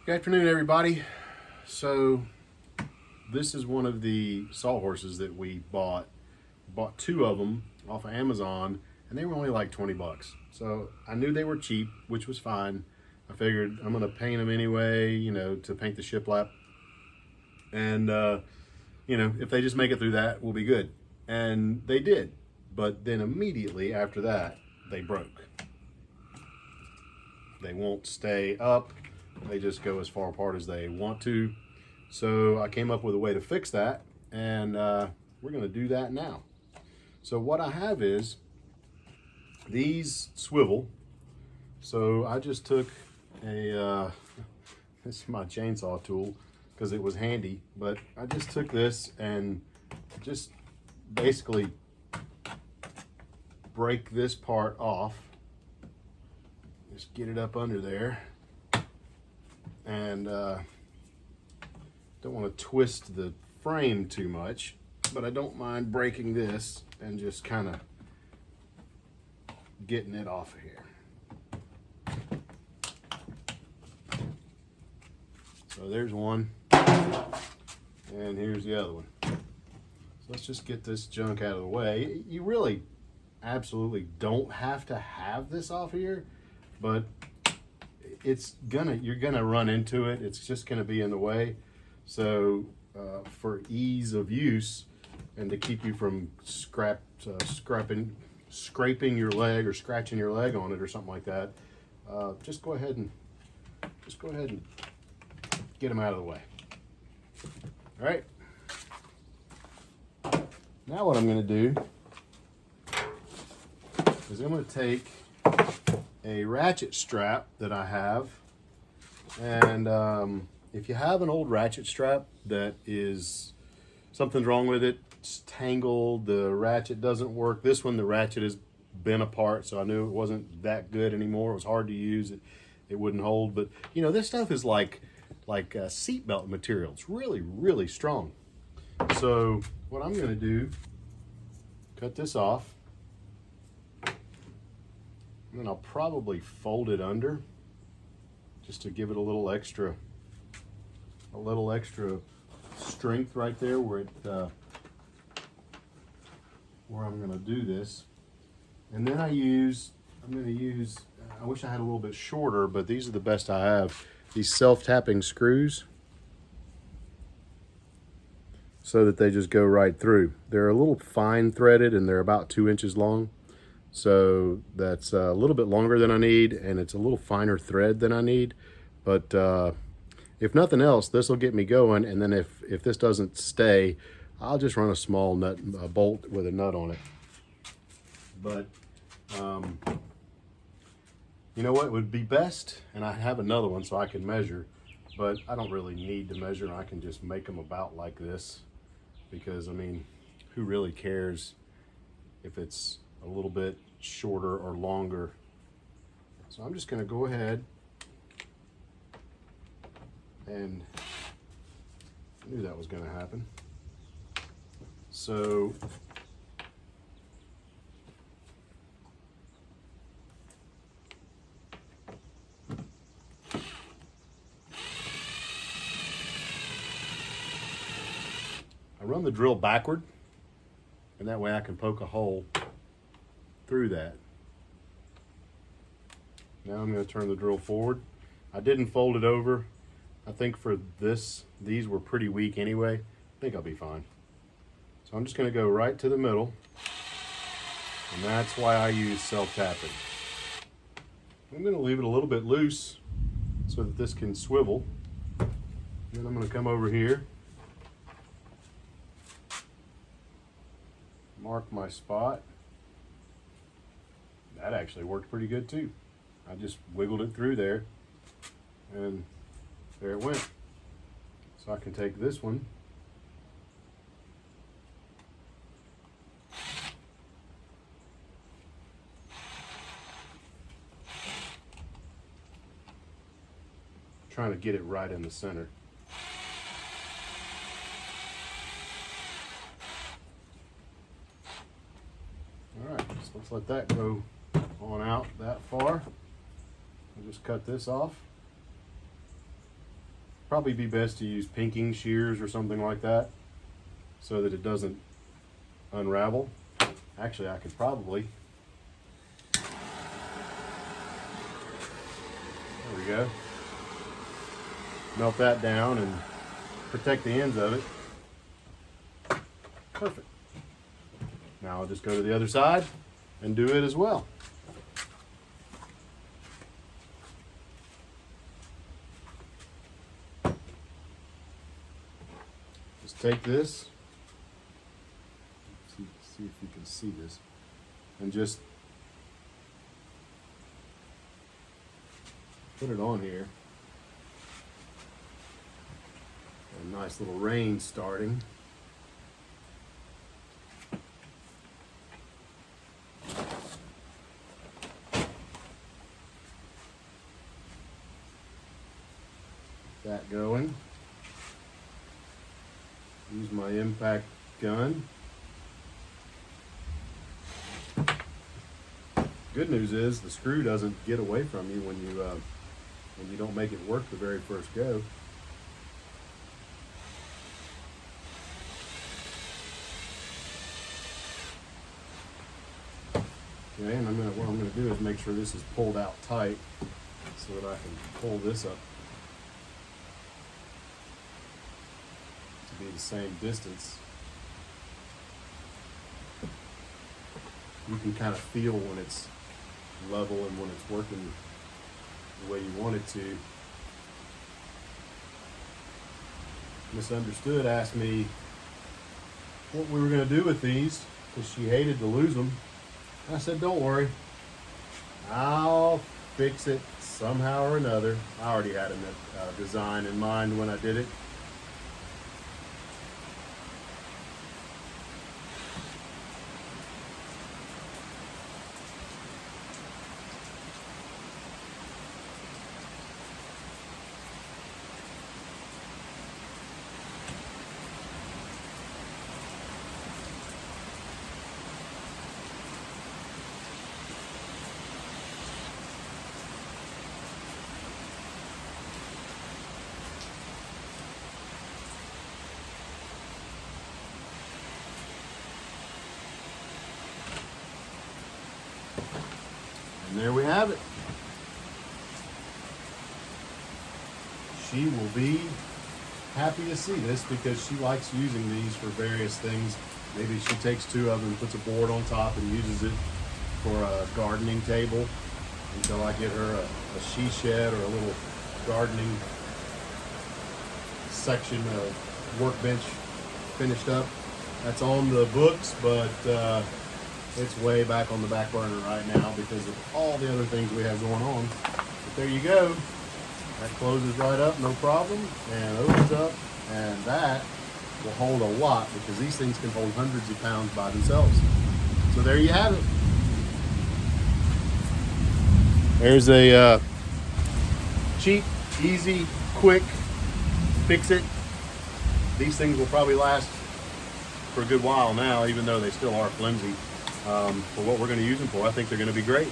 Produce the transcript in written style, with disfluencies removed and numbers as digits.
Good afternoon, everybody. So this is one of the sawhorses that we bought. Bought two of them off of Amazon, and they were only like 20 bucks. So I knew they were cheap, which was fine. I figured I'm gonna paint them anyway, to paint the shiplap. And if they just make it through that, we'll be good. And they did. But then immediately after that, they broke. They won't stay up. They just go as far apart as they want to. So I came up with a way to fix that, and we're going to do that now. So what I have is these swivel. So I just took this is my chainsaw tool because it was handy, but I just took this and just basically break this part off. Just get it up under there, and don't want to twist the frame too much, but I don't mind breaking this and just kind of getting it off of here. So there's one, and here's the other one. So let's just get this junk out of the way. You really absolutely don't have to have this off here, but you're gonna run into it. It's just gonna be in the way. So for ease of use and to keep you from scraping your leg or scratching your leg on it or something like that, just go ahead and get them out of the way. All right. Now what I'm gonna do is I'm gonna take a ratchet strap that I have, and if you have an old ratchet strap that is something's wrong with it, it's tangled, the ratchet doesn't work. This one, the ratchet has been apart, so I knew it wasn't that good anymore. It was hard to use. It wouldn't hold, but this stuff is like seatbelt material. It's really, really strong. So what I'm going to do, cut this off. And then I'll probably fold it under just to give it a little extra strength right there where I'm going to do this. And then I wish I had a little bit shorter, but these are the best I have. These self-tapping screws, so that they just go right through. They're a little fine threaded and they're about 2 inches long. So that's a little bit longer than I need, and it's a little finer thread than I need. But if nothing else, this will get me going. And then if this doesn't stay, I'll just run a small bolt with a nut on it. But you know what would be best? And I have another one so I can measure, but I don't really need to measure. I can just make them about like this, because who really cares if it's a little bit shorter or longer? So I'm just going to go ahead, and I knew that was going to happen. So I run the drill backward, and that way I can poke a hole through that. Now I'm going to turn the drill forward. I didn't fold it over. I think for these were pretty weak anyway. I think I'll be fine. So I'm just going to go right to the middle, and that's why I use self-tapping. I'm going to leave it a little bit loose so that this can swivel. Then I'm going to come over here, mark my spot. That actually worked pretty good too. I just wiggled it through there, and there it went. So I can take this one, trying to get it right in the center. All right, so let's let that go on out that far. I'll just cut this off. probably be best to use pinking shears or something like that so that it doesn't unravel. Actually, I could probably, there we go, melt that down and protect the ends of it. Perfect. Now I'll just go to the other side and do it as well. Just take this, see if you can see this, and just put it on here. A nice little rain starting. That going. Use my impact gun. Good news is the screw doesn't get away from you when you don't make it work the very first go. Okay, and what I'm gonna do is make sure this is pulled out tight so that I can pull this up to be the same distance. You can kind of feel when it's level and when it's working the way you want it to. Misunderstood asked me what we were going to do with these because she hated to lose them. I said, don't worry, I'll fix it somehow or another. I already had a design in mind when I did it. And there we have it. She will be happy to see this because she likes using these for various things. Maybe she takes two of them, puts a board on top and uses it for a gardening table until I get her a she shed or a little gardening section of workbench finished up. That's on the books, but it's way back on the back burner right now because of all the other things we have going on. But there you go. That closes right up, no problem, and opens up, and that will hold a lot because these things can hold hundreds of pounds by themselves. So there you have it. There's a cheap, easy, quick fix it. These things will probably last for a good while now, even though they still are flimsy. For what we're going to use them for, I think they're going to be great.